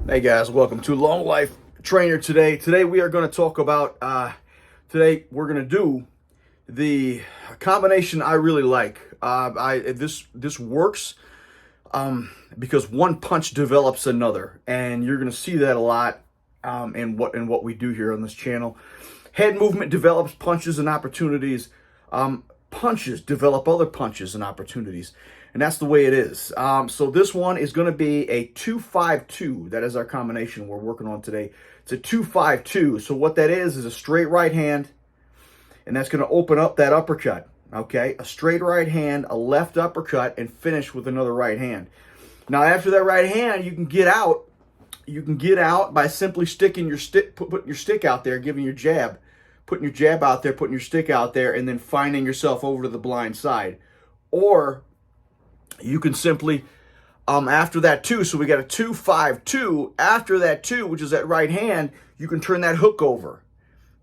Hey guys, welcome to Long Life Trainer today. Today we are going to talk about, today we're going to do the combination I really like. This works because one punch develops another, and you're going to see that a lot in what we do here on this channel. Head movement develops punches and opportunities. Punches develop other punches and opportunities. And that's the way it is. So this one is going to be a 2-5-2. That is our combination we're working on today. It's a 2-5-2. So what that is a straight right hand, and that's going to open up that uppercut. Okay, a straight right hand, a left uppercut, and finish with another right hand. Now after that right hand, you can get out. You can get out by simply sticking your stick, putting your stick out there, giving your jab, putting your jab out there, putting your stick out there, and then finding yourself over to the blind side. Or you can simply, after that 2, so we got a 2-5-2. After that 2, which is that right hand, you can turn that hook over.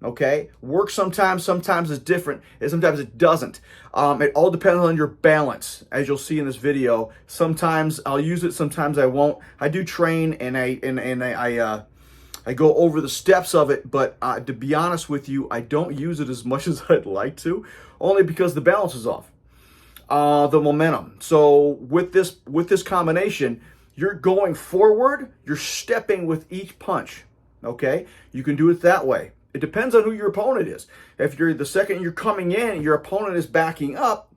Okay? Works sometimes it's different, and sometimes it doesn't. It all depends on your balance, as you'll see in this video. Sometimes I'll use it, sometimes I won't. I do train, and I go over the steps of it, but to be honest with you, I don't use it as much as I'd like to, only because the balance is off. The momentum. So with this combination, you're going forward, you're stepping with each punch. Okay? You can do it that way. It depends on who your opponent is. If you're the second you're coming in, your opponent is backing up,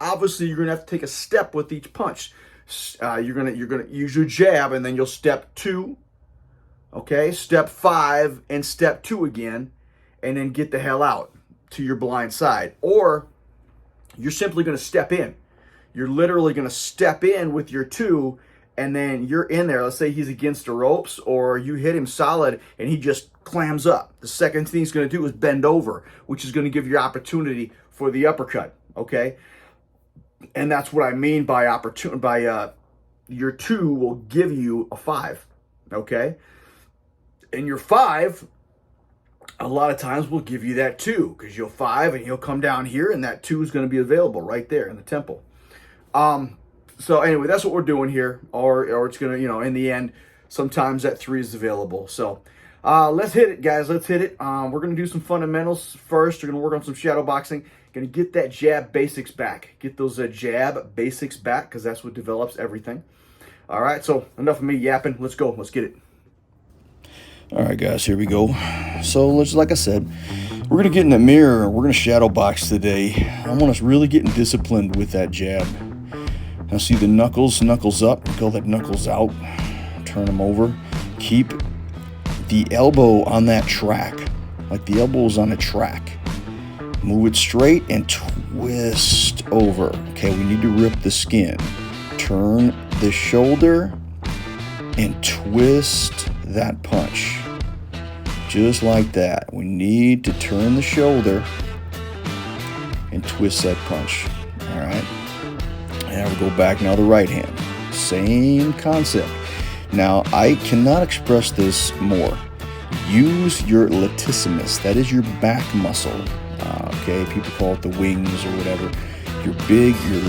obviously you're gonna have to take a step with each punch. You're gonna use your jab, and then you'll step 2, okay, step 5, and step 2 again, and then get the hell out to your blind side. Or you're simply going to step in. You're literally going to step in with your 2, and then you're in there. Let's say he's against the ropes, or you hit him solid and he just clams up. The second thing he's going to do is bend over, which is going to give you opportunity for the uppercut, okay? And that's what I mean by opportunity. Your 2 will give you a 5, okay? And your 5, a lot of times we'll give you that 2, because you'll 5 and he'll come down here, and that 2 is going to be available right there in the temple. So anyway, that's what we're doing here, or it's going to, in the end, sometimes that 3 is available. So let's hit it, guys. Let's hit it. We're going to do some fundamentals first. We're going to work on some shadow boxing. Going to get that jab basics back. Get those jab basics back, because that's what develops everything. All right, so enough of me yapping. Let's go. Let's get it. All right, guys, here we go. So, like I said, we're going to get in the mirror. We're going to shadow box today. I want us really getting disciplined with that jab. Now, see the knuckles up. We call that knuckles out. Turn them over. Keep the elbow on that track, like the elbow is on a track. Move it straight and twist over. Okay, we need to rip the skin. Turn the shoulder and twist that punch. Just like that. We need to turn the shoulder and twist that punch. All right. And we'll go back now to right hand. Same concept. Now, I cannot express this more. Use your latissimus. That is your back muscle. Okay, people call it the wings or whatever. Your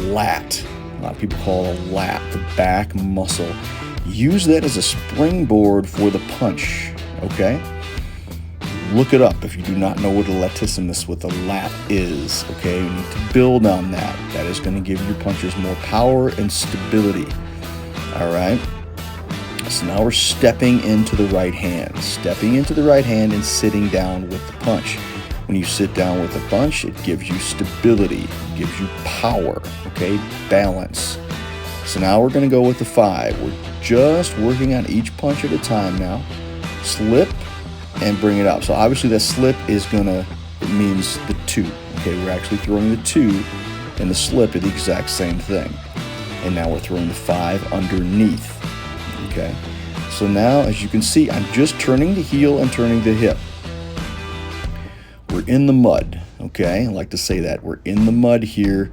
lat. A lot of people call it a lat, the back muscle. Use that as a springboard for the punch, okay? Look it up if you do not know what a latissimus, what the lat is, okay? You need to build on that. That is going to give your punches more power and stability, all right? So now we're stepping into the right hand. Stepping into the right hand and sitting down with the punch. When you sit down with a punch, it gives you stability, it gives you power, okay? Balance. So now we're going to go with the 5. We're just working on each punch at a time now. Slip and bring it up. So obviously that slip is it means the 2. Okay, we're actually throwing the 2 and the slip are the exact same thing. And now we're throwing the 5 underneath. Okay, so now as you can see, I'm just turning the heel and turning the hip. We're in the mud. Okay, I like to say that. We're in the mud here,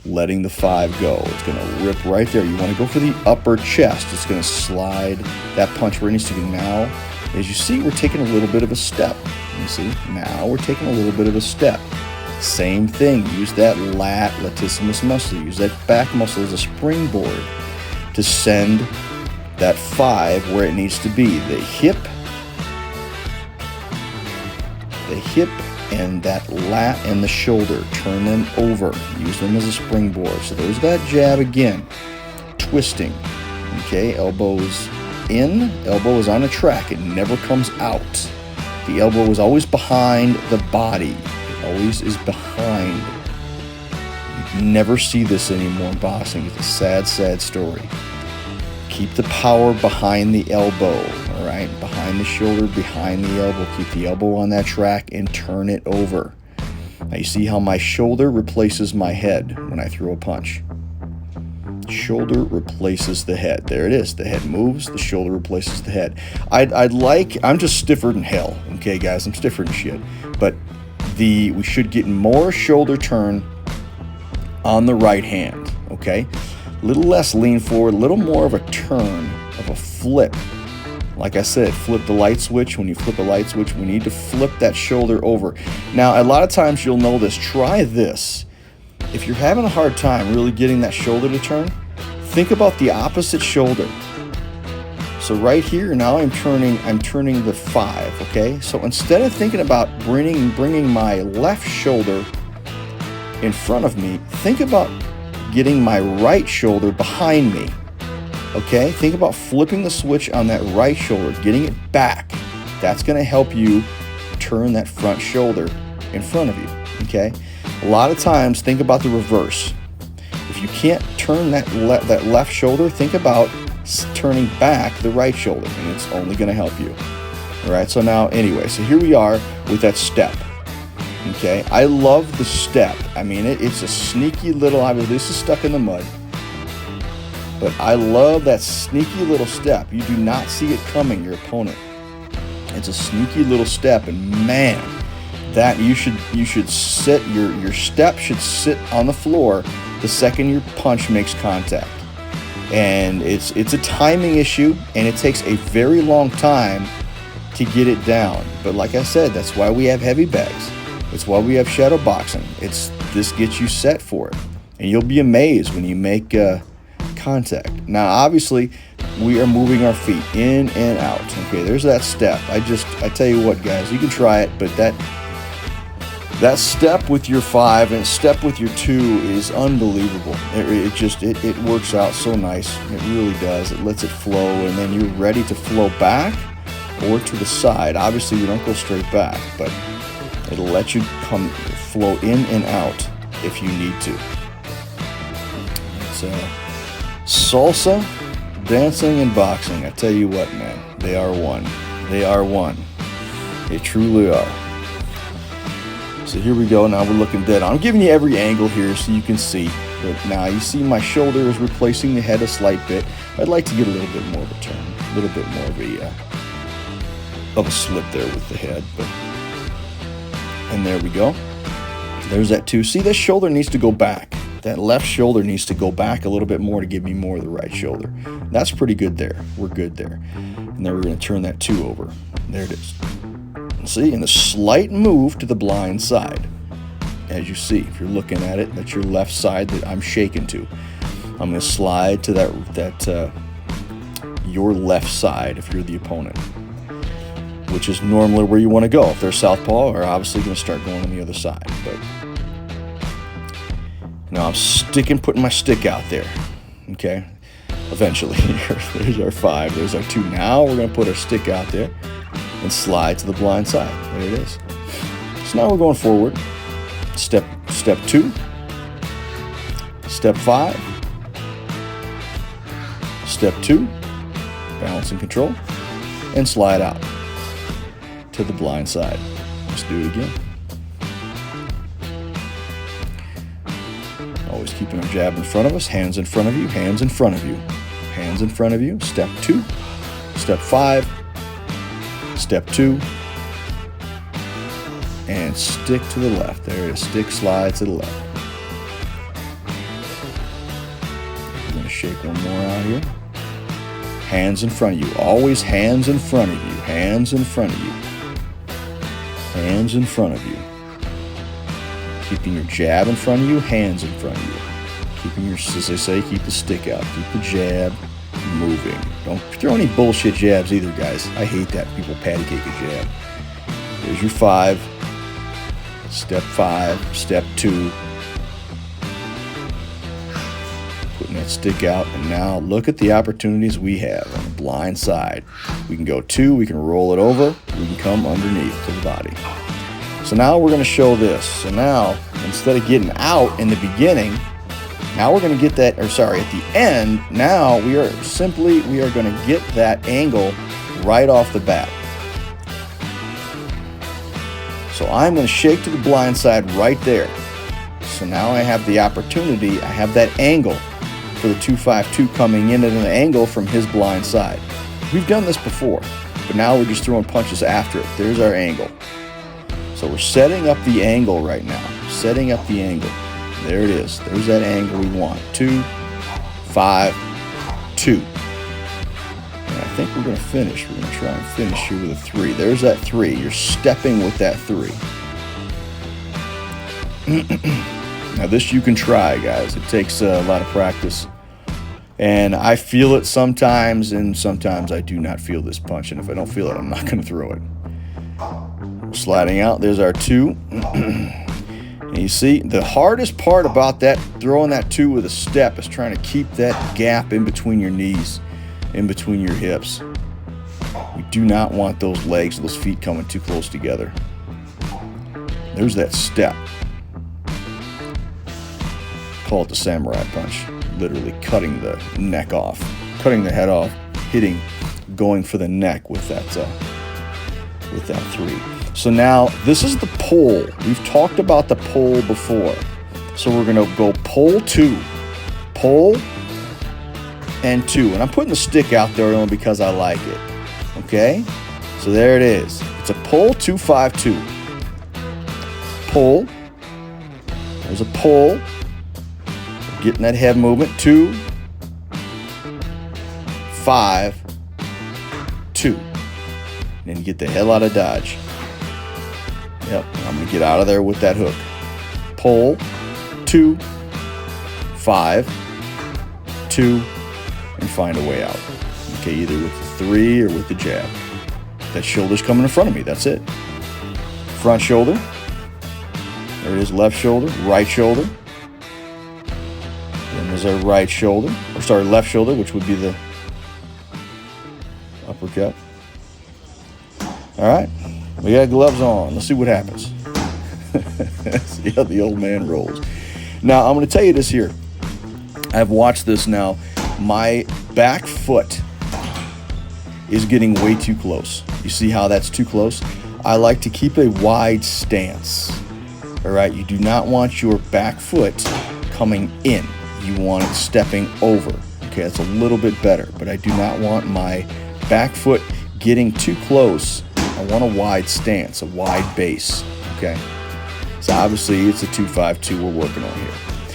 letting the 5 go. It's going to rip right there. You want to go for the upper chest. It's going to slide that punch where it needs to be. Now, as you see, we're taking a little bit of a step. You see, now we're taking a little bit of a step. Same thing. Use that latissimus muscle. Use that back muscle as a springboard to send that 5 where it needs to be. The hip, and that lat and the shoulder. Turn them over. Use them as a springboard. So there's that jab again. Twisting. Okay, elbows in, elbow is on a track. It never comes out. The elbow is always behind the body. It always is behind. You never see this anymore in boxing. It's a sad, sad story. Keep the power behind the elbow, all right? Behind the shoulder, behind the elbow. Keep the elbow on that track and turn it over. Now you see how my shoulder replaces my head when I throw a punch. Shoulder replaces the head. There it is. The head moves, the shoulder replaces the head. I'm just stiffer than hell, okay, guys? I'm stiffer than shit. But we should get more shoulder turn on the right hand, okay? A little less lean forward, a little more of a turn, of a flip. Like I said, flip the light switch. When you flip a light switch, we need to flip that shoulder over. Now, a lot of times you'll know this. Try this. If you're having a hard time really getting that shoulder to turn, think about the opposite shoulder. So right here, now I'm turning the 5, okay? So instead of thinking about bringing my left shoulder in front of me, think about getting my right shoulder behind me, okay? Think about flipping the switch on that right shoulder, getting it back. That's going to help you turn that front shoulder in front of you, okay? A lot of times, think about the reverse. If you can't turn that left shoulder, think about turning back the right shoulder, and it's only going to help you. All right, so now, anyway, so here we are with that step. Okay, I love the step. I mean, it's a sneaky little, this is stuck in the mud, but I love that sneaky little step. You do not see it coming, your opponent. It's a sneaky little step, and man, that you should sit, your step should sit on the floor the second your punch makes contact. And it's a timing issue, and it takes a very long time to get it down. But like I said, that's why we have heavy bags. It's why we have shadow boxing. This gets you set for it, and you'll be amazed when you make contact. Now, obviously, we are moving our feet in and out. Okay, there's that step. I tell you what, guys, you can try it, but that step with your 5 and step with your 2 is unbelievable. It works out so nice. It really does. It lets it flow, and then you're ready to flow back or to the side. Obviously, you don't go straight back, but it'll let you flow in and out if you need to. It's salsa, dancing, and boxing. I tell you what, man, they are one. They are one. They truly are. So here we go. Now we're looking dead on. I'm giving you every angle here so you can see. But now you see my shoulder is replacing the head a slight bit. I'd like to get a little bit more of a turn, a little bit more of a slip there with the head. And there we go. There's that 2. See, this shoulder needs to go back. That left shoulder needs to go back a little bit more to give me more of the right shoulder. That's pretty good there. We're good there. And then we're going to turn that 2 over. There it is. See, and a slight move to the blind side. As you see, if you're looking at it, that's your left side that I'm shaking to. I'm going to slide to that your left side if you're the opponent, which is normally where you want to go. If they're southpaw, are obviously going to start going on the other side. But now I'm putting my stick out there. Okay, eventually, there's our 5. There's our 2. Now we're going to put our stick out there and slide to the blind side. There it is. So now we're going forward. Step 2. Step 5. Step 2. Balance and control. And slide out to the blind side. Let's do it again. Always keeping our jab in front of us. Hands in front of you. Hands in front of you. Hands in front of you. Step 2. Step 5. Step 2, and stick to the left. There it is. Stick, slide to the left. We're going to shake one more out here. Hands in front of you. Always hands in front of you. Hands in front of you. Hands in front of you. Keeping your jab in front of you. Hands in front of you. Keeping your, as they say, keep the stick out. Keep the jab moving. Don't throw any bullshit jabs either, guys. I hate that people patty cake a jab. There's your 5. Step 5, step 2. Putting that stick out, and now look at the opportunities we have on the blind side. We can go 2, we can roll it over, we can come underneath to the body. So now we're going to show this. So now, instead of getting out in the beginning, now we're going to get that, or sorry, at the end, now we are going to get that angle right off the bat. So I'm going to shake to the blind side right there. So now I have the opportunity, I have that angle for the 2-5-2 coming in at an angle from his blind side. We've done this before, but now we're just throwing punches after it. There's our angle. So we're setting up the angle right now. Setting up the angle. There it is. There's that angle we want. 2, 5, 2. And I think we're going to finish. We're going to try and finish here with a 3. There's that 3. You're stepping with that 3. Now this you can try, guys. It takes a lot of practice. And I feel it sometimes, and sometimes I do not feel this punch. And if I don't feel it, I'm not going to throw it. Sliding out, there's our 2. And you see, the hardest part about that, throwing that 2 with a step, is trying to keep that gap in between your knees, in between your hips. We do not want those legs, those feet coming too close together. There's that step. Call it the samurai punch. Literally cutting the neck off, cutting the head off, hitting, going for the neck with that 3. So now this is the pull. We've talked about the pull before. So we're going to go pull 2, pull and 2. And I'm putting the stick out there only because I like it. Okay? So there it is. It's a pull 2-5-2. Pull. There's a pull. Getting that head movement. 2, 5, 2. And then you get the hell out of dodge. Yep, I'm going to get out of there with that hook. Pull, 2, 5, 2, and find a way out. Okay, either with the 3 or with the jab. That shoulder's coming in front of me, that's it. Front shoulder. There it is, left shoulder, right shoulder. Then there's our right shoulder, or sorry, left shoulder, which would be the uppercut. All right. We got gloves on. Let's see what happens. See how the old man rolls. Now, I'm going to tell you this here. I've watched this now. My back foot is getting way too close. You see how that's too close? I like to keep a wide stance. All right? You do not want your back foot coming in. You want it stepping over. Okay, that's a little bit better. But I do not want my back foot getting too close. I want a wide stance, a wide base, okay? So obviously it's a 2-5-2 we're working on here.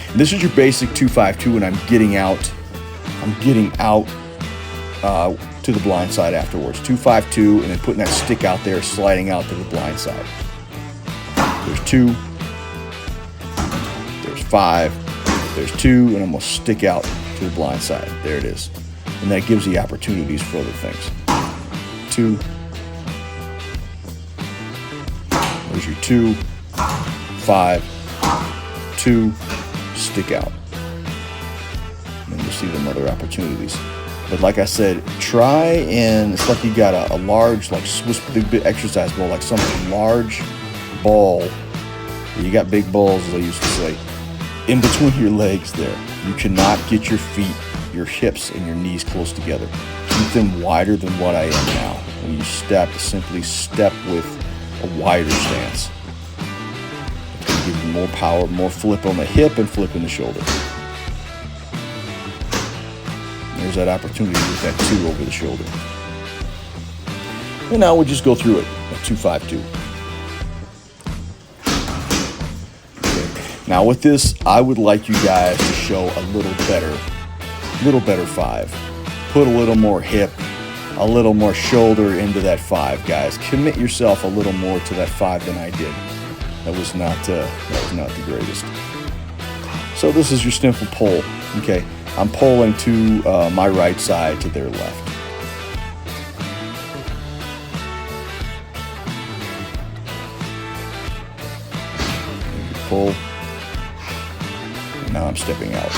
And this is your basic 2-5-2, and I'm getting out to the blind side afterwards. 2-5-2, and then putting that stick out there, sliding out to the blind side. There's 2, there's 5, there's 2, and I'm gonna stick out to the blind side. There it is. And that gives the opportunities for other things. 2, there's your 2, 5, 2, stick out. And you'll see them other opportunities. But like I said, try and, it's like you got a large, like Swiss big exercise ball, like some large ball. You got big balls, as I used to say, in between your legs there. You cannot get your feet, your hips, and your knees close together. Keep them wider than what I am now. When you step, simply step with a wider stance. It's going to give you more power, more flip on the hip and flip in the shoulder. There's that opportunity with that 2 over the shoulder. And now we'll just go through it, a 2-5-2. Okay. Now with this, I would like you guys to show a little better 5. Put a little more hip, a little more shoulder into that 5, guys. Commit yourself a little more to that 5 than I did. That was not the greatest. So this is your simple pull. Okay, I'm pulling to my right side to their left. Pull. And now I'm stepping out.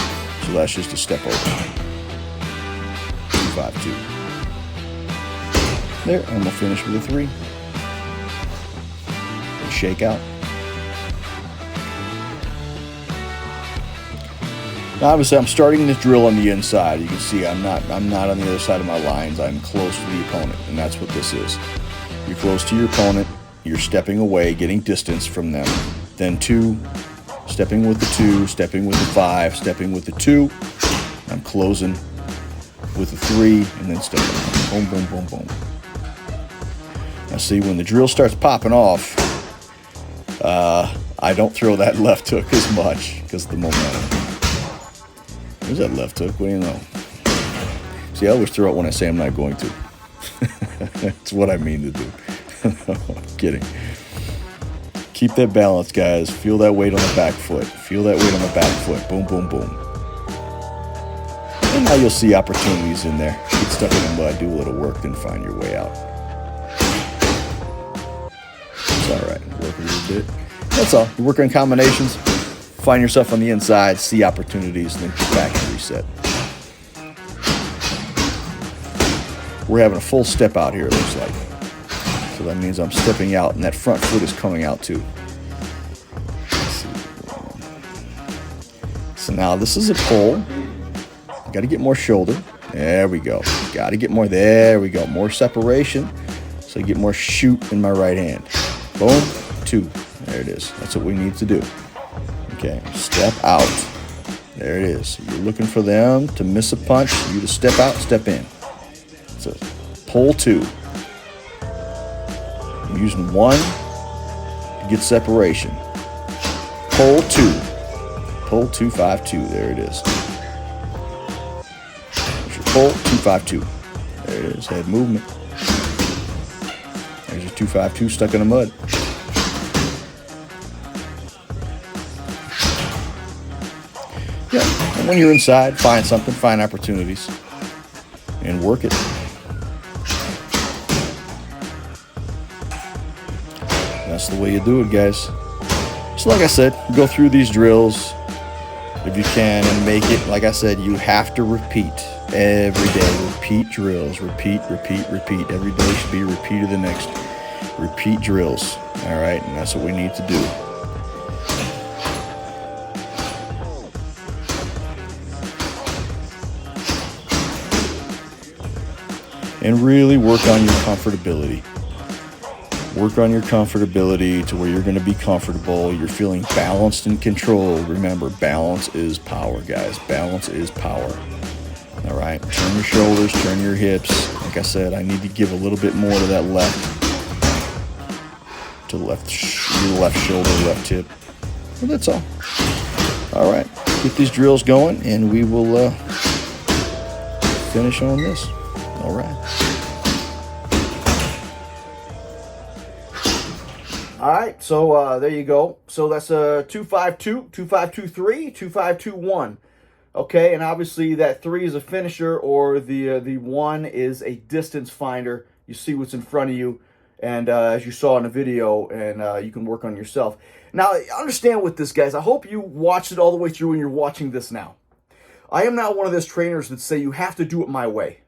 So that's just a step over. 2-5-2. There, and we'll finish with a 3. And shake out. Now obviously I'm starting this drill on the inside. You can see I'm not on the other side of my lines. I'm close to the opponent, and that's what this is. You're close to your opponent, you're stepping away, getting distance from them. Then 2, stepping with the 2, stepping with the 5, stepping with the 2. I'm closing with the 3, and then stepping. Boom, boom, boom, boom. Now see, when the drill starts popping off, I don't throw that left hook as much because of the momentum. Where's that left hook? What do you know? See, I always throw it when I say I'm not going to. That's what I mean to do. I'm kidding. Keep that balance, guys. Feel that weight on the back foot. Feel that weight on the back foot. Boom, boom, boom. And now you'll see opportunities in there. Get stuck in the mud, do a little work, then find your way out. It's all right. Work a little bit. That's all. You work on combinations. Find yourself on the inside, see opportunities, and then get back and reset. We're having a full step out here, it looks like. So that means I'm stepping out, and that front foot is coming out too. So now this is a pull. Got to get more shoulder. There we go. Got to get more. There we go. More separation. So you get more shoot in my right hand. Boom. 2. There it is. That's what we need to do. Okay, step out. There it is. You're looking for them to miss a punch. You to step out, step in. So pull 2. I'm using 1 to get separation. Pull 2. Pull 2-5-2. There it is. There's your pull 2-5-2. There it is. Head movement. There's your 2-5-2 stuck in the mud. Yeah, and when you're inside, find something, find opportunities, and work it. That's the way you do it, guys. So like I said, go through these drills if you can and make it. Like I said, you have to repeat every day. Repeat drills, repeat, repeat, repeat. Every day should be a repeat of the next. Repeat drills, all right? And that's what we need to do. And really work on your comfortability. Work on your comfortability to where you're going to be comfortable. You're feeling balanced and controlled. Remember, balance is power, guys. Balance is power. All right? Turn your shoulders, turn your hips. Like I said, I need to give a little bit more to that left. To the left, your left shoulder, left hip. Well, that's all. All right. Get these drills going, and we will finish on this. All right. All right, so there you go. So that's a 2-5-2, 2-5-2-3, 2-5-2-1. Okay, and obviously that 3 is a finisher, or the 1 is a distance finder. You see what's in front of you, and as you saw in the video, and you can work on yourself. Now, understand with this, guys. I hope you watched it all the way through and you're watching this now. I am not one of those trainers that say you have to do it my way.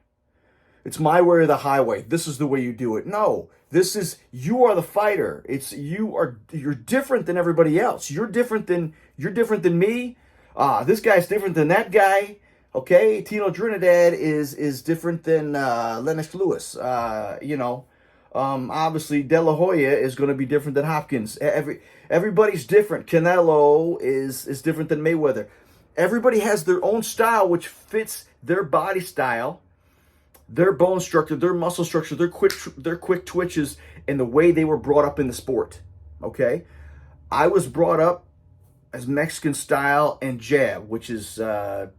It's my way or the highway. This is the way you do it. No, this is, you are the fighter. It's you're different than everybody else. You're different than me. This guy's different than that guy. Okay, Tino Trinidad is different than Lennox Lewis. Obviously De La Hoya is going to be different than Hopkins. Everybody's different. Canelo is different than Mayweather. Everybody has their own style which fits their body style, their bone structure, their muscle structure, their quick twitches, and the way they were brought up in the sport. Okay, I was brought up as Mexican style and jab, which is Julio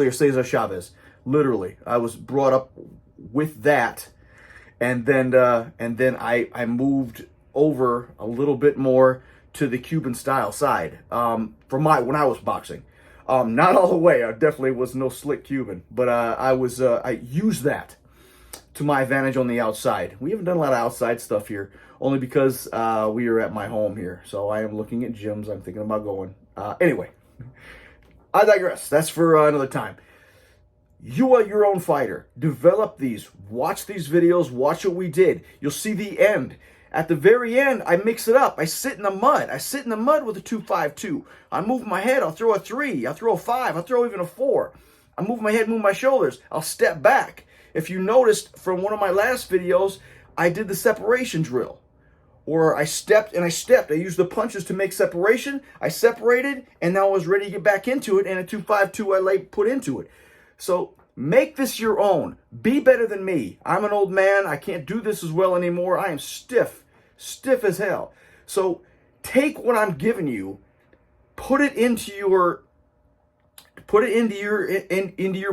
Cesar Chavez. Literally, I was brought up with that, and then I moved over a little bit more to the Cuban style side when I was boxing. Not all the way. I definitely was no slick Cuban, but I used that to my advantage on the outside. We haven't done a lot of outside stuff here, only because we are at my home here. So I am looking at gyms. I'm thinking about going. Anyway, I digress. That's for another time. You are your own fighter. Develop these. Watch these videos. Watch what we did. You'll see the end. At the very end, I mix it up. I sit in the mud. I sit in the mud with a 2-5-2. I move my head. I'll throw a 3. I'll throw a 5. I'll throw even a 4. I move my head, move my shoulders. I'll step back. If you noticed from one of my last videos, I did the separation drill. Or I stepped and I stepped. I used the punches to make separation. I separated, and now I was ready to get back into it, and a 2-5-2 I put into it. So make this your own. Be better than me. I'm an old man. I can't do this as well anymore. I am stiff as hell. So take what I'm giving you, put it into your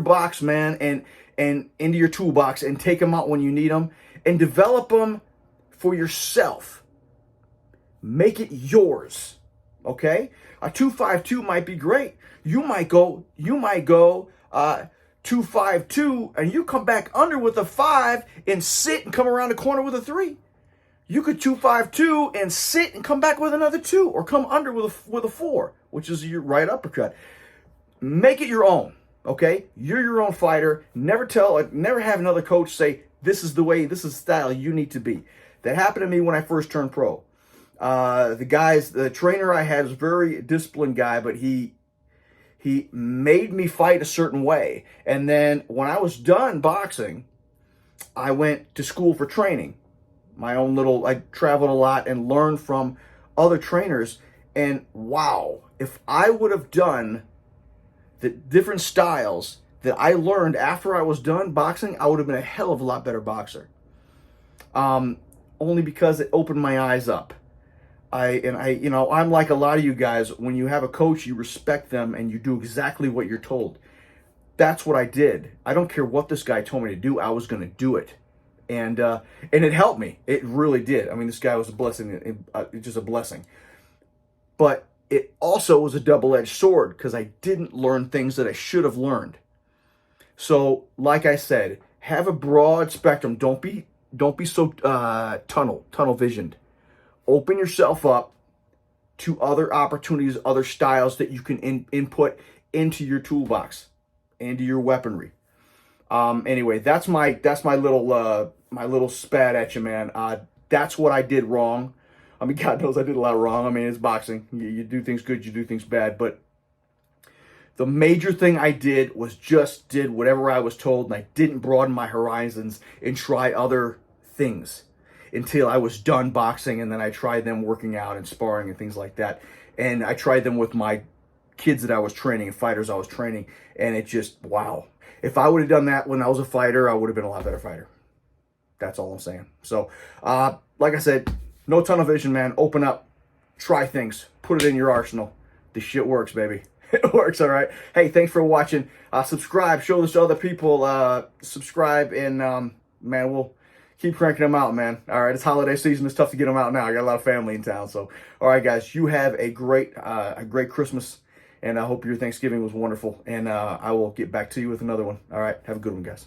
box, man, and into your toolbox, and take them out when you need them, and develop them for yourself. Make it yours. Okay? A 2-5-2 might be great. You might go 2-5-2, and you come back under with a 5 and sit and come around the corner with a 3. You could 2-5-2 and sit and come back with another 2, or come under with a 4, which is your right uppercut. Make it your own, okay? You're your own fighter. Never have another coach say, this is the way, this is the style you need to be. That happened to me when I first turned pro. The trainer I had was a very disciplined guy, but he made me fight a certain way. And then when I was done boxing, I went to school for training. I traveled a lot and learned from other trainers. And wow, if I would have done the different styles that I learned after I was done boxing, I would have been a hell of a lot better boxer. Only because it opened my eyes up. I'm like a lot of you guys. When you have a coach, you respect them and you do exactly what you're told. That's what I did. I don't care what this guy told me to do. I was going to do it, and it helped me. It really did. I mean, this guy was a blessing, just a blessing. But it also was a double-edged sword, because I didn't learn things that I should have learned. So, like I said, have a broad spectrum. Don't be so tunnel visioned. Open yourself up to other opportunities, other styles that you can input into your toolbox, into your weaponry. Anyway, that's my little spat at you, man. That's what I did wrong. I mean, God knows I did a lot wrong. I mean, it's boxing. You do things good, you do things bad. But the major thing I did was just did whatever I was told, and I didn't broaden my horizons and try other things until I was done boxing, and then I tried them working out and sparring and things like that. And I tried them with my kids that I was training and fighters I was training, and it just, wow. If I would have done that when I was a fighter, I would have been a lot better fighter. That's all I'm saying. So, like I said, no tunnel vision, man. Open up, try things, put it in your arsenal. This shit works, baby. It works, all right? Hey, thanks for watching. Subscribe, show this to other people. Subscribe, and, man, we'll keep cranking them out, man. All right, it's holiday season. It's tough to get them out now. I got a lot of family in town. So, all right, guys, you have a great Christmas, and I hope your Thanksgiving was wonderful. And I will get back to you with another one. All right, have a good one, guys.